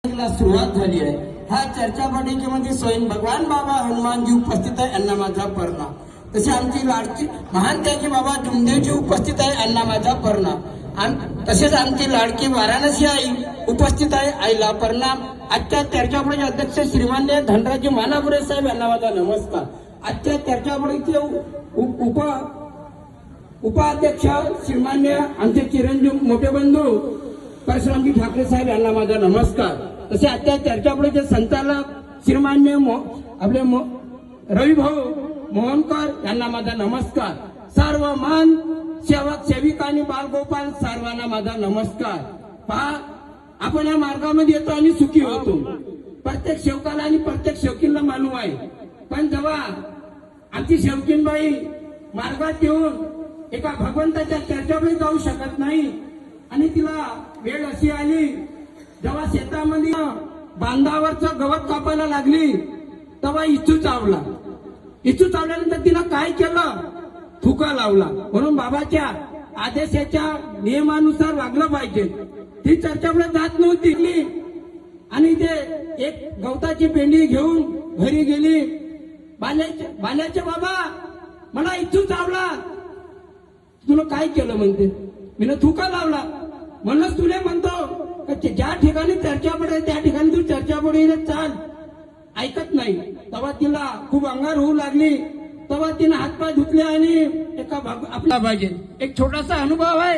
ला सुरुवात झाली आहे। ह्या चर्चा बैठकीमध्ये स्वयं भगवान बाबा हनुमानजी उपस्थित आहे, यांना माझा प्रणाम। तसे आमची लाडकी महान त्यागी बाबा जुमदेवजी उपस्थित आहे, यांना माझा प्रणाम। तसेच आमची लाडकी वाराणसी आई उपस्थित आहे, आईला प्रणाम। आजच्या चर्चा बैठकीचे अध्यक्ष श्रीमान्य धनराजी मानापुरे साहेब यांना माझा नमस्कार। आजच्या चर्चा बैठकीचे उपाध्यक्ष श्रीमान्य आमचे चिरंजीव मोठे बंधू परशुरामजी ठाकरे साहेब यांना माझा नमस्कार। तसे आजच्या चर्चापडीचे संचालक श्रीमान्य आपले रविभाऊ मोहनकर यांना माझा नमस्कार। सर्व मान सेवक सेविका आणि बालगोपाल सर्वांना माझा नमस्कार। पहा, आपण या मार्गामध्ये येतो आणि सुखी होतो। प्रत्येक सेवकाला आणि प्रत्येक सेवकीला मालूम आहे, पण जेव्हा आमची सेवकीनबाई मार्गात येऊन एका भगवंताच्या चर्चामध्ये जाऊ शकत नाही आणि तिला वेळ अशी आली, जेव्हा शेतामध्ये बांधावरचं गवत कापायला लागली तेव्हा इच्छू चावला। इच्छू चावल्यानंतर तिला काय केलं, थुका लावला। म्हणून बाबाच्या आदेशाच्या नियमानुसार वागलं पाहिजे। ती चर्चाकडे जात नव्हती आणि ते एक गवताची पेंडी घेऊन घरी गेली। बाल्याचे बाबा मला इच्छू चावला, तुला काय केलं म्हणते, मी थुका लावला। म्हणूनच तुला म्हणतो ज्या ठिकाणी चर्चा पडेल त्या ठिकाणी तू चर्चा पडेल चाल, ऐकत नाही। तेव्हा तिला खूप अंगार होऊ लागली, तेव्हा तिने हातपाय धुतले आणि एका आपला पाहिजे एक छोटासा अनुभव आहे।